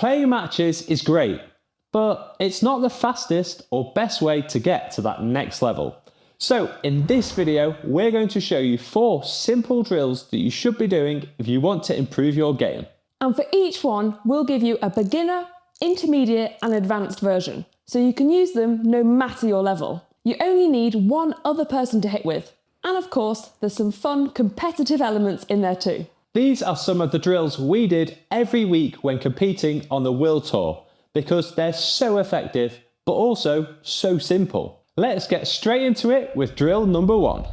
Playing matches is great, but it's not the fastest or best way to get to that next level. So in this video, we're going to show you 4 simple drills that you should be doing if you want to improve your game. And for each one, we'll give you a beginner, intermediate and advanced version, so you can use them no matter your level. You only need one other person to hit with. And of course, there's some fun competitive elements in there too. These are some of the drills we did every week when competing on the World Tour, because they're so effective, but also so simple. Let's get straight into it with drill number 1.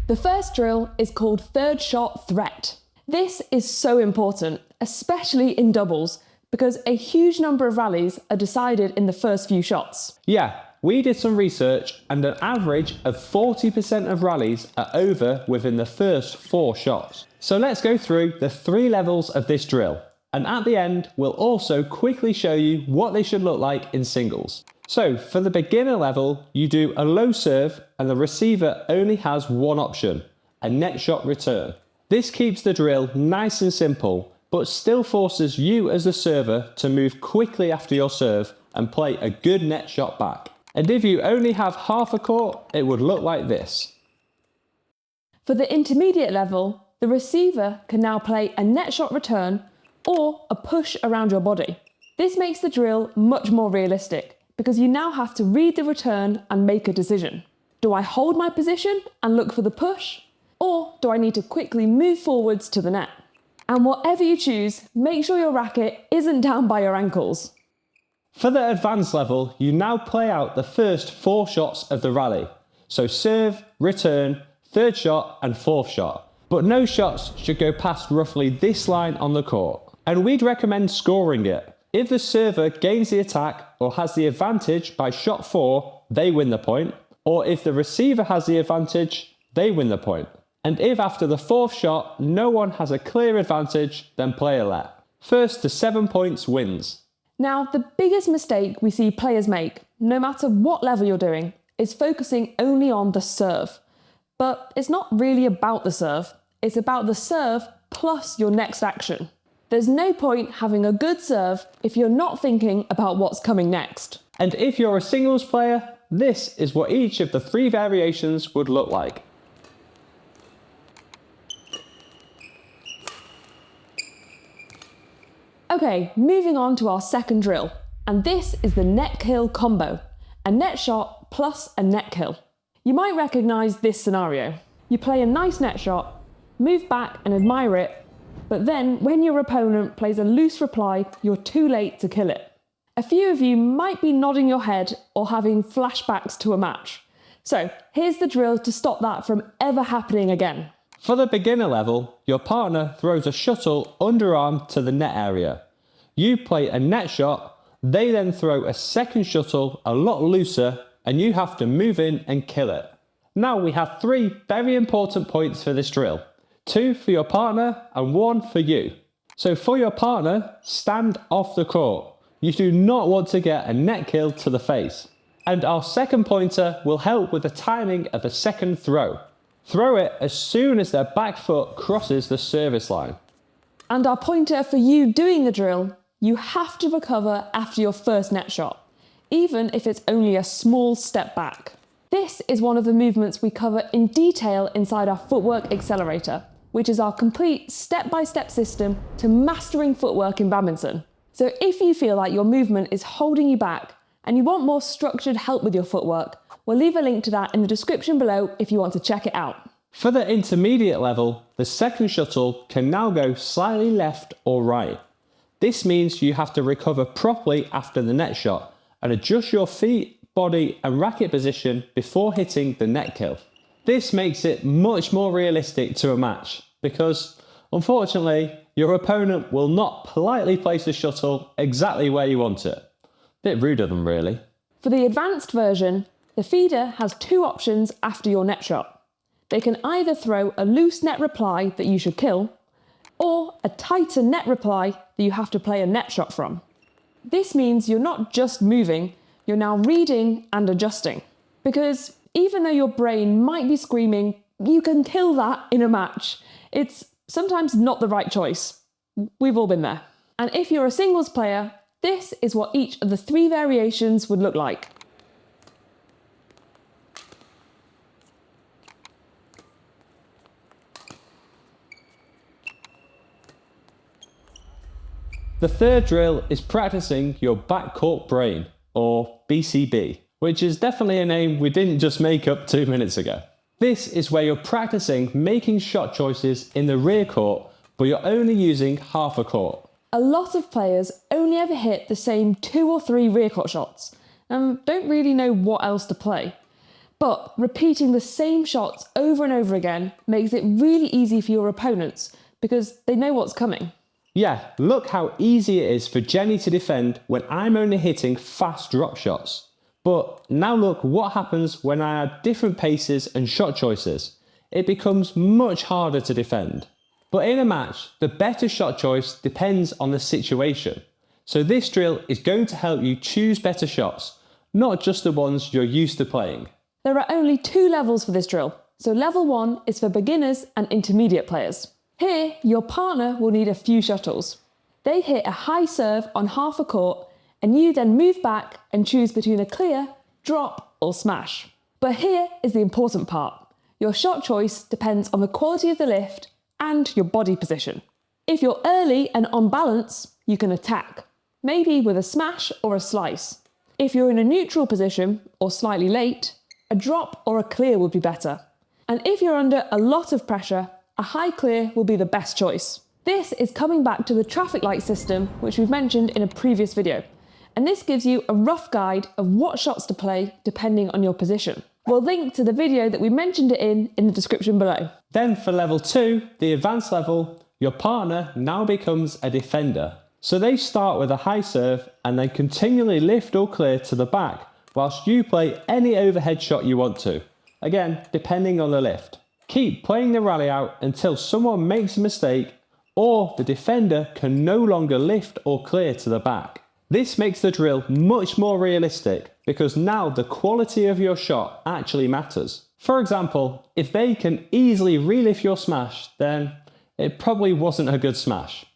The first drill is called third shot threat. This is so important, especially in doubles, because a huge number of rallies are decided in the first few shots. Yeah, we did some research and an average of 40% of rallies are over within the first 4 shots. So let's go through the 3 levels of this drill. And at the end, we'll also quickly show you what they should look like in singles. So for the beginner level, you do a low serve and the receiver only has one option, a net shot return. This keeps the drill nice and simple, but still forces you as the server to move quickly after your serve and play a good net shot back. And if you only have half a court, it would look like this. For the intermediate level, the receiver can now play a net shot return or a push around your body. This makes the drill much more realistic because you now have to read the return and make a decision. Do I hold my position and look for the push? Or do I need to quickly move forwards to the net? And whatever you choose, make sure your racket isn't down by your ankles. For the advanced level, you now play out the first 4 shots of the rally. So serve, return, third shot and fourth shot. But no shots should go past roughly this line on the court. And we'd recommend scoring it. If the server gains the attack or has the advantage by shot 4, they win the point. Or if the receiver has the advantage, they win the point. And if after the 4th shot, no one has a clear advantage, then play a let. First to 7 points wins. Now, the biggest mistake we see players make, no matter what level you're doing, is focusing only on the serve. But it's not really about the serve. It's about the serve plus your next action. There's no point having a good serve if you're not thinking about what's coming next. And if you're a singles player, this is what each of the 3 variations would look like. Okay, moving on to our second drill. And this is the net kill combo. A net shot plus a net kill. You might recognise this scenario. You play a nice net shot, move back and admire it, but then when your opponent plays a loose reply, you're too late to kill it. A few of you might be nodding your head or having flashbacks to a match. So here's the drill to stop that from ever happening again. For the beginner level, your partner throws a shuttle underarm to the net area. You play a net shot, they then throw a second shuttle a lot looser and you have to move in and kill it. Now we have 3 very important points for this drill. 2 for your partner and 1 for you. So for your partner, stand off the court. You do not want to get a net kill to the face. And our second pointer will help with the timing of the second throw. Throw it as soon as their back foot crosses the service line. And our pointer for you doing the drill, you have to recover after your first net shot, even if it's only a small step back. This is one of the movements we cover in detail inside our Footwork Accelerator, which is our complete step-by-step system to mastering footwork in badminton. So if you feel like your movement is holding you back and you want more structured help with your footwork, we'll leave a link to that in the description below if you want to check it out. For the intermediate level, the second shuttle can now go slightly left or right. This means you have to recover properly after the net shot and adjust your feet, body and racket position before hitting the net kill. This makes it much more realistic to a match because, unfortunately, your opponent will not politely place the shuttle exactly where you want it. Bit rude of them, really. For the advanced version, the feeder has 2 options after your net shot. They can either throw a loose net reply that you should kill, or a tighter net reply that you have to play a net shot from. This means you're not just moving, you're now reading and adjusting. Because even though your brain might be screaming, you can kill that in a match, it's sometimes not the right choice. We've all been there. And if you're a singles player, This is what each of the 3 variations would look like. The third drill is practicing your backcourt brain, or BCB, which is definitely a name we didn't just make up 2 minutes ago. This is where you're practicing making shot choices in the rear court, but you're only using half a court. A lot of players only ever hit the same 2 or 3 rear court shots and don't really know what else to play. But repeating the same shots over and over again makes it really easy for your opponents because they know what's coming. Yeah, look how easy it is for Jenny to defend when I'm only hitting fast drop shots. But now look what happens when I add different paces and shot choices. It becomes much harder to defend. But in a match, the better shot choice depends on the situation. So this drill is going to help you choose better shots, not just the ones you're used to playing. There are only 2 levels for this drill, so level 1 is for beginners and intermediate players. Here, your partner will need a few shuttles. They hit a high serve on half a court, and you then move back and choose between a clear, drop, or smash. But here is the important part. Your shot choice depends on the quality of the lift and your body position. If you're early and on balance, you can attack, maybe with a smash or a slice. If you're in a neutral position or slightly late, a drop or a clear would be better. And if you're under a lot of pressure, a high clear will be the best choice. This is coming back to the traffic light system, which we've mentioned in a previous video. And this gives you a rough guide of what shots to play depending on your position. We'll link to the video that we mentioned it in the description below. Then for level 2, the advanced level, your partner now becomes a defender. So they start with a high serve and they continually lift or clear to the back whilst you play any overhead shot you want to. Again, depending on the lift. Keep playing the rally out until someone makes a mistake or the defender can no longer lift or clear to the back. This makes the drill much more realistic because now the quality of your shot actually matters. For example, if they can easily relift your smash, then it probably wasn't a good smash.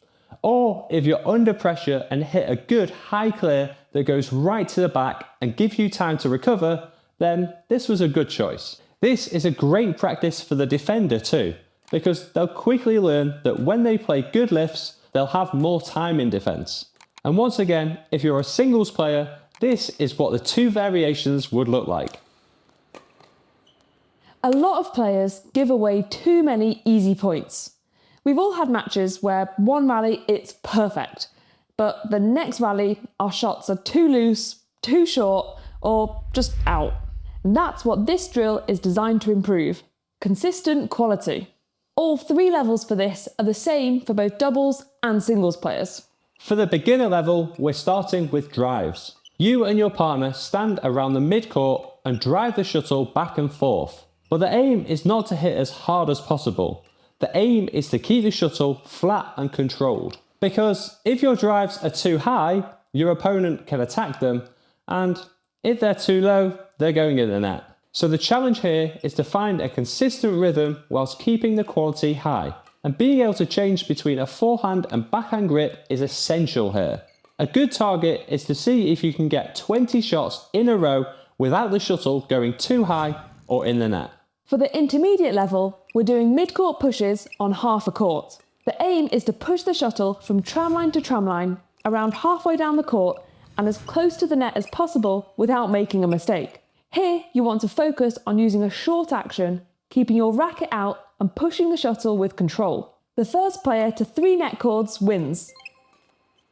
Or if you're under pressure and hit a good high clear that goes right to the back and gives you time to recover, then this was a good choice. This is a great practice for the defender too, because they'll quickly learn that when they play good lifts, they'll have more time in defense. And once again, if you're a singles player, this is what the 2 variations would look like. A lot of players give away too many easy points. We've all had matches where one rally it's perfect, but the next rally our shots are too loose, too short, or just out. And that's what this drill is designed to improve. Consistent quality. All 3 levels for this are the same for both doubles and singles players. For the beginner level, we're starting with drives. You and your partner stand around the mid-court and drive the shuttle back and forth. But the aim is not to hit as hard as possible. The aim is to keep the shuttle flat and controlled. Because if your drives are too high, your opponent can attack them, and if they're too low, they're going in the net. So the challenge here is to find a consistent rhythm whilst keeping the quality high. And being able to change between a forehand and backhand grip is essential here. A good target is to see if you can get 20 shots in a row without the shuttle going too high or in the net. For the intermediate level, we're doing mid-court pushes on half a court. The aim is to push the shuttle from tramline to tramline, around halfway down the court, and as close to the net as possible without making a mistake. Here, you want to focus on using a short action, keeping your racket out and pushing the shuttle with control. The first player to 3 net cords wins.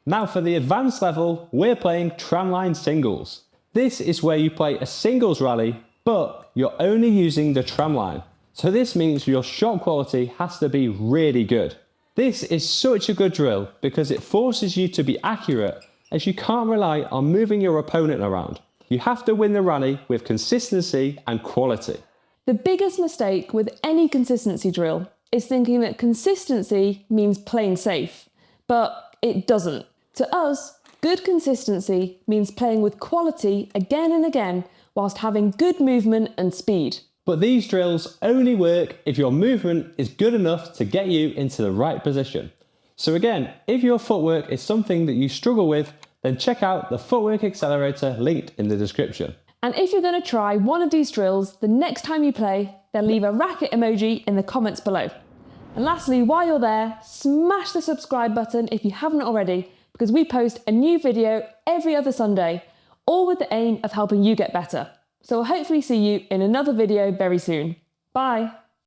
Now for the advanced level, we're playing tramline singles. This is where you play a singles rally, but you're only using the tramline. So this means your shot quality has to be really good. This is such a good drill because it forces you to be accurate, as you can't rely on moving your opponent around. You have to win the rally with consistency and quality. The biggest mistake with any consistency drill is thinking that consistency means playing safe, but it doesn't. To us, good consistency means playing with quality again and again whilst having good movement and speed. But these drills only work if your movement is good enough to get you into the right position. So again, if your footwork is something that you struggle with, then check out the Footwork Accelerator linked in the description. And if you're going to try one of these drills the next time you play, then leave a racket emoji in the comments below. And lastly, while you're there, smash the subscribe button if you haven't already, because we post a new video every other Sunday, all with the aim of helping you get better. So I'll hopefully see you in another video very soon. Bye!